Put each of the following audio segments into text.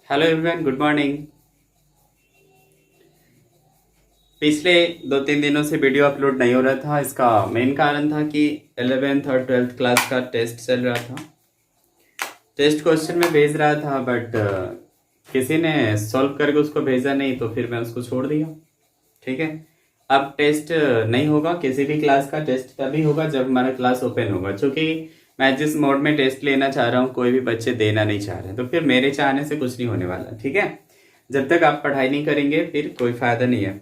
Hello everyone, good morning. पिछले 2-3 दिनों से वीडियो अपलोड नहीं हो रहा था। इसका मेन कारण था कि 11th और 12th क्लास का टेस्ट चल रहा था। टेस्ट क्वेश्चन में भेज रहा था बट किसी ने सॉल्व करके उसको भेजा नहीं, तो फिर मैं उसको छोड़ दिया। ठीक है, अब टेस्ट नहीं होगा। किसी भी क्लास का टेस्ट तभी होगा जब हमारा क्लास ओपन होगा। क्योंकि मैं जिस मोड में टेस्ट लेना चाह रहा हूँ कोई भी बच्चे देना नहीं चाह रहे, तो फिर मेरे चाहने से कुछ नहीं होने वाला। ठीक है, जब तक आप पढ़ाई नहीं करेंगे फिर कोई फायदा नहीं है।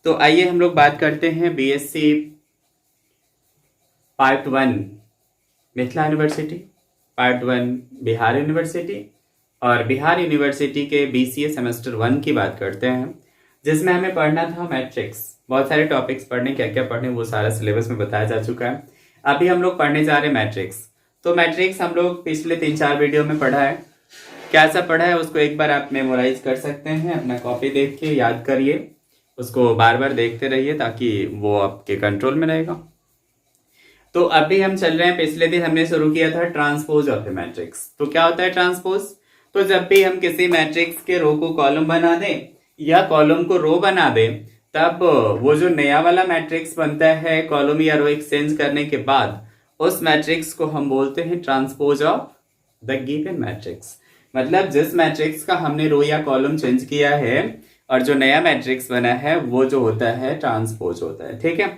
तो आइए हम लोग बात करते हैं BSc part 1 Mithila university, part 1 Bihar university और बिहार यूनिवर्सिटी के बीसीए सेमेस्टर 1 की बात करते हैं, जिसमें हमें पढ़ना था मैट्रिक्स। बहुत सारे टॉपिक्स पढ़ने, क्या क्या पढ़ने वो सारा सिलेबस में बताया जा चुका है। अभी हम लोग पढ़ने जा रहे हैं मैट्रिक्स। तो मैट्रिक्स हम लोग पिछले 3-4 वीडियो में पढ़ा है। कैसा पढ़ा है उसको एक बार आप मेमोराइज कर सकते हैं। अपना कॉपी देख के याद करिए, उसको बार बार देखते रहिए ताकि वो आपके कंट्रोल में रहेगा। तो अभी हम चल रहे हैं, पिछले दिन हमने शुरू किया था ट्रांसपोज ऑफ ए मैट्रिक्स। तो क्या होता है ट्रांसपोज? तो जब भी हम किसी मैट्रिक्स के रो को कॉलम बना दें या कॉलम को रो बना दें, तब वो जो नया वाला मैट्रिक्स बनता है कॉलम या रो एक्सचेंज करने के बाद, उस मैट्रिक्स को हम बोलते हैं transpose of the given matrix. मतलब जिस मैट्रिक्स का हमने रो या कॉलम चेंज किया है और जो नया मैट्रिक्स बना है वो जो होता है ट्रांसपोज होता है। ठीक है,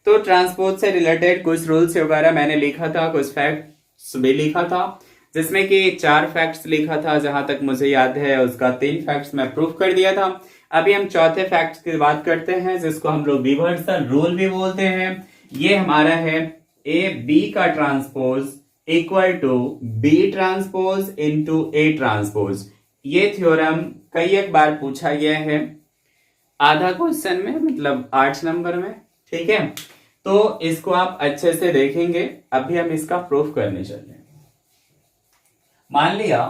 तो ट्रांसपोज से रिलेटेड कुछ रूल्स वगैरह मैंने लिखा था, कुछ फैक्ट्स भी लिखा था, जिसमें कि 4 फैक्ट्स लिखा था जहां तक मुझे याद है। उसका 3 फैक्ट्स मैं प्रूफ कर दिया था। अभी हम चौथे फैक्ट की बात करते हैं, जिसको हम लोग रिवर्सल रूल भी बोलते हैं। ये हमारा है ए बी का transpose equal to B transpose into A transpose. ये थ्योरम कई एक बार पूछा गया है, आधा क्वेश्चन में, मतलब 8 नंबर में। ठीक है, तो इसको आप अच्छे से देखेंगे। अभी हम इसका प्रूफ करने चल रहे हैं। मान लिया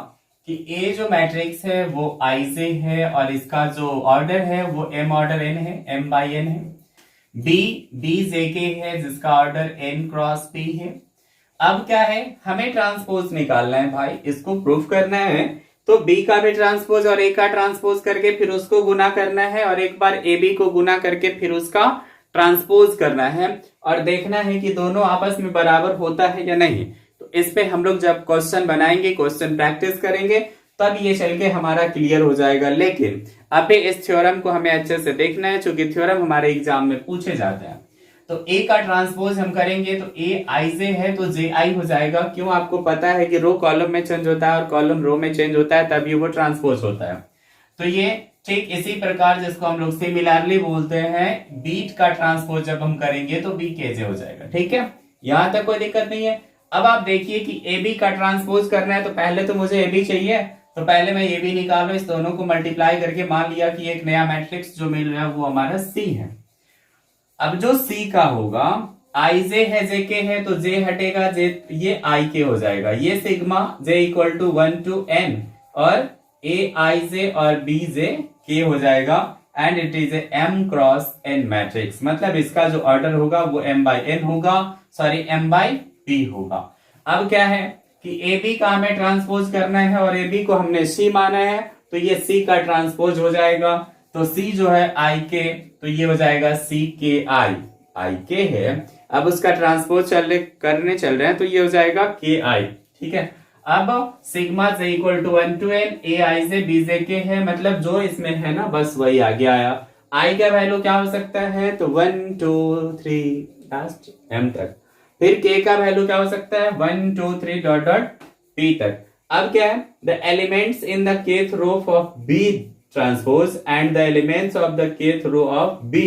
कि ए जो मैट्रिक्स है वो आईजे है और इसका जो ऑर्डर है वो एम ऑर्डर एन है, एम बाई एन है। बी बी जे के है जिसका ऑर्डर एन क्रॉस पी है। अब क्या है, हमें ट्रांसपोज निकालना है भाई, इसको प्रूफ करना है। तो बी का भी ट्रांसपोज और ए का ट्रांसपोज करके फिर उसको गुना करना है, और एक बार ए बी को गुना करके फिर उसका ट्रांसपोज करना है, और देखना है कि दोनों आपस में बराबर होता है या नहीं। तो इस पे हम लोग जब क्वेश्चन बनाएंगे, क्वेश्चन प्रैक्टिस करेंगे, तब ये चल के हमारा क्लियर हो जाएगा। लेकिन अभी इस थ्योरम को हमें अच्छे से देखना है, क्योंकि थ्योरम हमारे एग्जाम में पूछे जाते हैं। तो ए का ट्रांसपोज हम करेंगे तो ए आई जे है तो जे आई हो जाएगा। क्यों? आपको पता है कि रो कॉलम में चेंज होता है और कॉलम रो में चेंज होता है, तभी वो ट्रांसपोज होता है। तो ये ठीक इसी प्रकार, जिसको हम लोग सिमिलरली बोलते हैं, बीट का ट्रांसपोज जब हम करेंगे तो बी के जे हो जाएगा। ठीक है, यहां तक कोई दिक्कत नहीं है। अब आप देखिए कि ए बी का ट्रांसपोज करना है, तो पहले तो मुझे ए बी चाहिए, तो पहले मैं ए बी निकालू, इस दोनों को मल्टीप्लाई करके मान लिया कि एक नया मैट्रिक्स जो मिल रहा है वो हमारा सी है। अब जो सी का होगा, आई जे है जे के है तो जे हटेगा, जे ये आई के हो जाएगा। ये sigma j equal to 1 to n और ए आई जे और बी जे के हो जाएगा, and it is m cross n matrix. मतलब इसका जो ऑर्डर होगा वो एम बाई एन होगा, सॉरी एम बाई पी होगा। अब क्या है कि ए बी का हमें ट्रांसपोज करना है और ए बी को हमने सी माना है, तो ये सी का ट्रांसपोज हो जाएगा। तो सी जो है आई के, तो ये हो जाएगा सी के आई, आई के है। अब उसका ट्रांसपोज करने चल रहे हैं, तो ये हो जाएगा के आई। ठीक है, अब sigma j equal to 1 to n, a i j b J k है, मतलब जो इसमें है ना बस वही आगे आया। आई का वैल्यू क्या हो सकता है, तो 1 2 3 लास्ट m तक। फिर के का वैल्यू क्या हो सकता है, 1 2 3 डॉट डॉट p तक। अब क्या है, the elements in the kth row of b transpose and the elements of the kth row of B,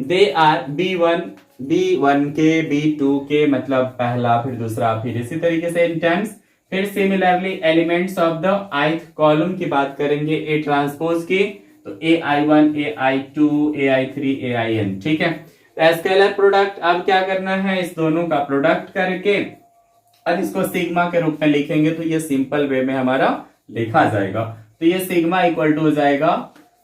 they are B1 के, B2 के, मतलब पहला फिर दूसरा फिर इसी तरीके से इन टर्म्स। फिर similarly elements of the ith column की बात करेंगे ए ट्रांसपोज की, तो AI1 AI2 AI3 AIN। ठीक है, तो स्केलर प्रोडक्ट अब क्या करना है, इस दोनों का प्रोडक्ट करके और इसको सिग्मा के रूप में लिखेंगे, तो ये सिंपल वे में हमारा लिखा जाएगा। तो ये सिग्मा इक्वल टू हो जाएगा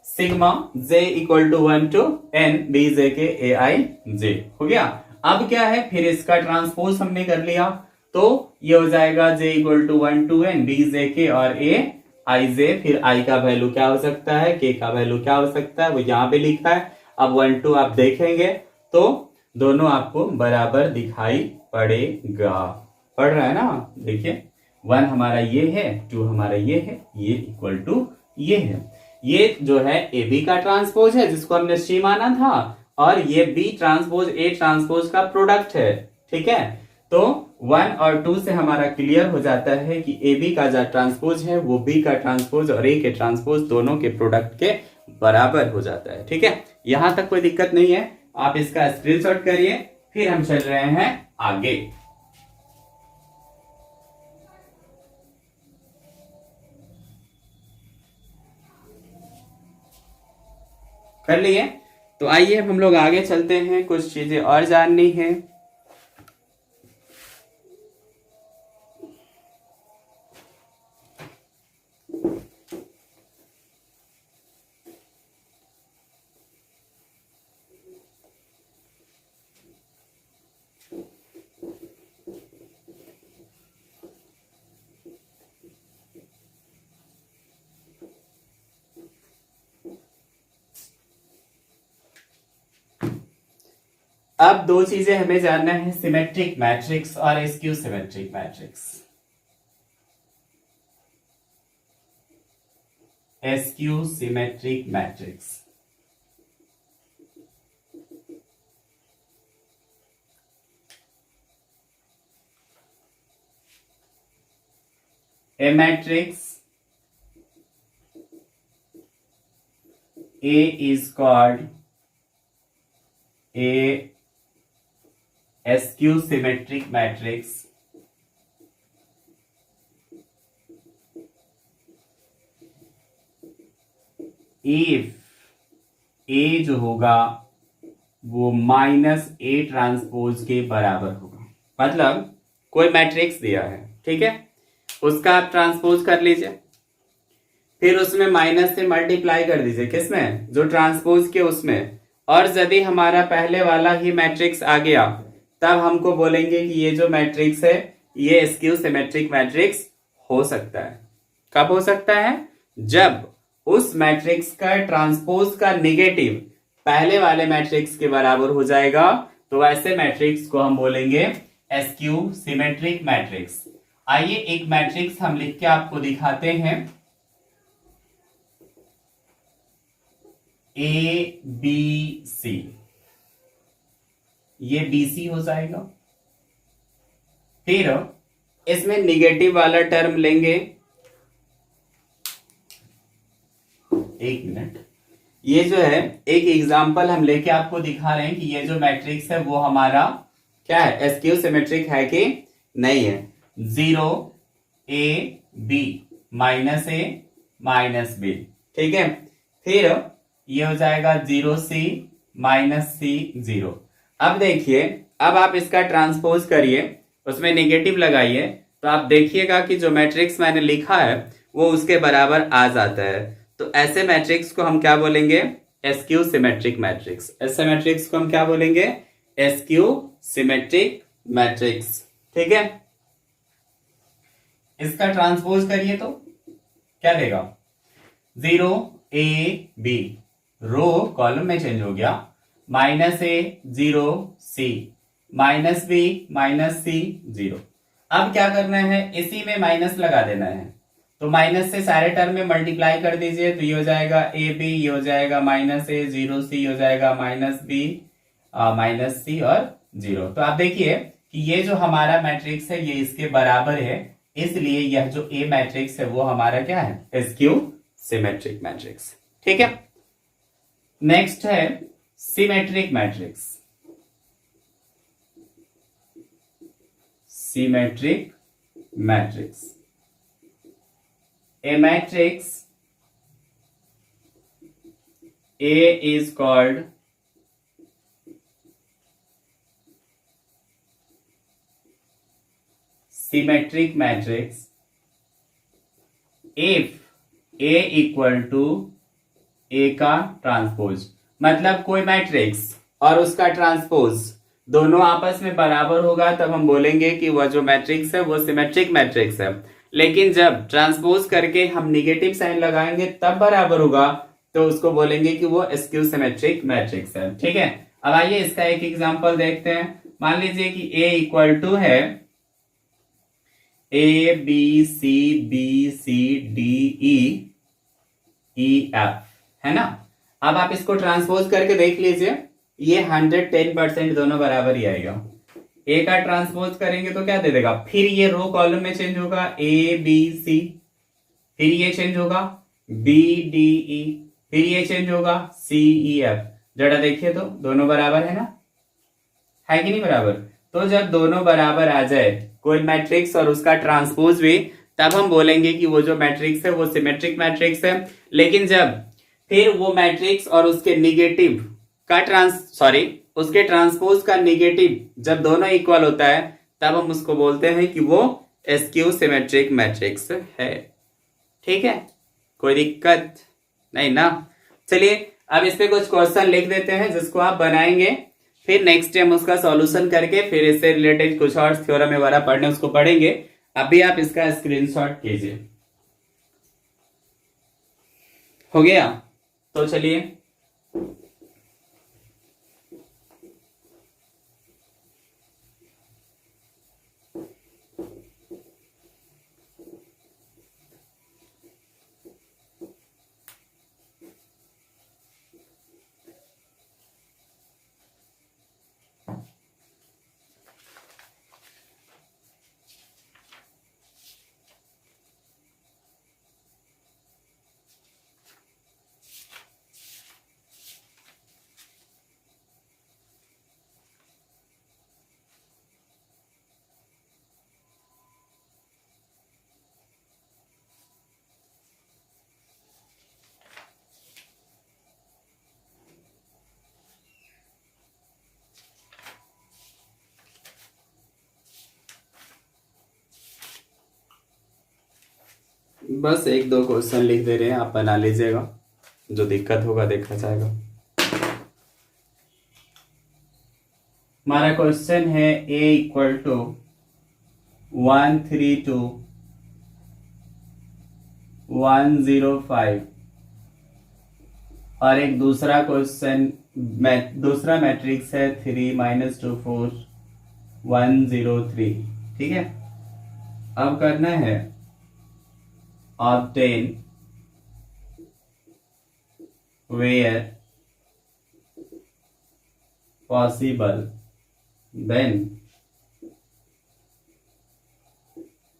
sigma j equal to 1 to n B J k a i जे हो गया। अब क्या है, फिर इसका ट्रांसपोज हमने कर लिया, तो ये हो जाएगा J equal to 1 to n B J K और ए IJ, फिर I का वैल्यू क्या हो सकता है, K का वैल्यू क्या हो सकता है, वो यहाँ पे लिखा है। अब 1 2 आप देखेंगे तो दोनों आपको बराबर दिखाई पड़ेगा, पड़ रहा है ना। देखिए 1 हमारा ये है, 2 हमारा ये है, ये इक्वल टू ये है। ये जो है AB का ट्रांसपोज है जिसको हमने C माना था, और ये B ट्रांसपोज A ट्रांसपोज का प्रोडक्ट है। ठीक है, तो 1 और 2 से हमारा क्लियर हो जाता है कि AB का जो ट्रांसपोज है वो B का ट्रांसपोज और A के ट्रांसपोज दोनों के प्रोडक्ट के बराबर हो जाता है। ठीक है, यहां तक कोई दिक्कत नहीं है, आप इसका स्क्रीनशॉट करिए। फिर हम चल रहे हैं आगे। कर लिए, तो आइए हम लोग आगे चलते हैं, कुछ चीजें और जाननी है। अब दो चीजें हमें जानना है, सिमेट्रिक मैट्रिक्स और skew symmetric matrix. Skew symmetric matrix, A matrix A is called a skew symmetric matrix if A जो होगा वो -A ट्रांसपोज के बराबर होगा। मतलब कोई मैट्रिक्स दिया है, ठीक है, उसका आप ट्रांसपोज कर लीजिए, फिर उसमें माइनस से मल्टीप्लाई कर दीजिए, किसमें, जो ट्रांसपोज के उसमें, और यदि हमारा पहले वाला ही मैट्रिक्स आ गया तब हमको बोलेंगे कि ये जो मैट्रिक्स है ये स्क्यू सिमेट्रिक मैट्रिक्स हो सकता है। कब हो सकता है, जब उस मैट्रिक्स का ट्रांसपोज का नेगेटिव पहले वाले मैट्रिक्स के बराबर हो जाएगा, तो ऐसे मैट्रिक्स को हम बोलेंगे स्क्यू सिमेट्रिक मैट्रिक्स। आइए एक मैट्रिक्स हम लिख के आपको दिखाते हैं, ABC, ये BC हो जाएगा। फिर इसमें निगेटिव वाला टर्म लेंगे, एक मिनट, ये जो है एक एग्जांपल हम लेके आपको दिखा रहे हैं कि ये जो मैट्रिक्स है वो हमारा क्या है, स्क्यू सिमेट्रिक है कि नहीं है। 0 A B -A -B, ठीक है, फिर ये हो जाएगा 0C -C 0। अब देखिए, अब आप इसका ट्रांसपोज करिए, उसमें नेगेटिव लगाइए, तो आप देखिएगा कि जो मैट्रिक्स मैंने लिखा है वो उसके बराबर आ जाता है। तो ऐसे मैट्रिक्स को हम क्या बोलेंगे, स्क्यू सिमेट्रिक मैट्रिक्स। ऐसे मैट्रिक्स को हम क्या बोलेंगे, स्क्यू सिमेट्रिक मैट्रिक्स। ठीक है, इसका ट्रांसपोज करिए तो क्या देगा, 0 A B, रो कॉलम में चेंज हो गया, -A 0 C -B -C 0। अब क्या करना है, इसी में माइनस लगा देना है, तो माइनस से सारे टर्म में मल्टीप्लाई कर दीजिए, तो ये हो जाएगा AB, ये हो जाएगा -A 0 C, हो जाएगा -B -C और 0। तो आप देखिए कि ये जो हमारा मैट्रिक्स है ये इसके बराबर है, इसलिए यह जो A मैट्रिक्स है वो हमारा क्या है, स्क्यू सिमेट्रिक मैट्रिक्स। ठीक है, नेक्स्ट है symmetric matrix. Symmetric matrix, A matrix A is called symmetric matrix if A equal to A का ट्रांसपोज। मतलब कोई मैट्रिक्स और उसका ट्रांसपोज दोनों आपस में बराबर होगा, तब हम बोलेंगे कि वह जो मैट्रिक्स है वो सिमेट्रिक मैट्रिक्स है। लेकिन जब ट्रांसपोज करके हम निगेटिव साइन लगाएंगे तब बराबर होगा, तो उसको बोलेंगे कि वो स्क्यू सिमेट्रिक मैट्रिक्स है। ठीक है, अब आइए इसका एक एग्जांपल देखते हैं। मान लीजिए कि A इक्वल टू है ABCBCDEF, है ना। अब आप इसको ट्रांसपोज करके देख लीजिए, ये 110% दोनों बराबर ही आएगा। ए का ट्रांसपोज करेंगे तो क्या दे देगा, फिर ये रो कॉलम में चेंज होगा ABC, फिर ये चेंज होगा BDE, फिर ये चेंज होगा CEF। जरा देखिए तो दोनों बराबर है ना, है कि नहीं बराबर। तो जब दोनों बराबर आ जाए कोई मैट्रिक्स और उसका ट्रांसपोज भी, तब हम बोलेंगे कि वो जो मैट्रिक्स है वो सिमेट्रिक मैट्रिक्स है। लेकिन जब फिर वो मैट्रिक्स और उसके निगेटिव का उसके ट्रांसपोज का निगेटिव जब दोनों इक्वल होता है, तब हम उसको बोलते हैं कि वो स्क्यू सिमेट्रिक मैट्रिक्स है। ठीक है, कोई दिक्कत नहीं ना। चलिए अब इस पे कुछ क्वेश्चन लिख देते हैं जिसको आप बनाएंगे, फिर नेक्स्ट टाइम उसका सॉल्यूशन करके फिर इससे रिलेटेड कुछ और थ्योरम वगैरह पढ़ने उसको पढ़ेंगे। अभी आप इसका स्क्रीनशॉट कीजिए। हो गया, तो चलिए बस एक दो क्वेश्चन लिख दे रहे हैं, आप बना लीजिएगा, जो दिक्कत होगा देखा जाएगा। हमारा क्वेश्चन है A इक्वल टू 132,105 और एक दूसरा क्वेश्चन दूसरा मैट्रिक्स है 3-2-4-1-0-3। ठीक है, अब करना है obtain where possible then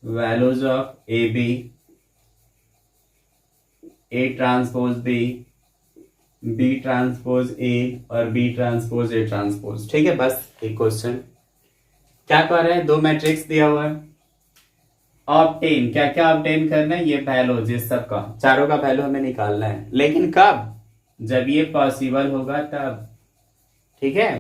values of AB, A transpose B, B transpose A और B transpose A transpose। ठीक है, बस एक क्वेश्चन क्या कर रहे हैं, दो मैट्रिक्स दिया हुआ है, ऑब्टेन क्या क्या ऑब्टेन करना है, ये वैल्यूज इस सब का चारों का वैल्यू हमें निकालना है, लेकिन कब, जब ये पॉसिबल होगा तब। ठीक है।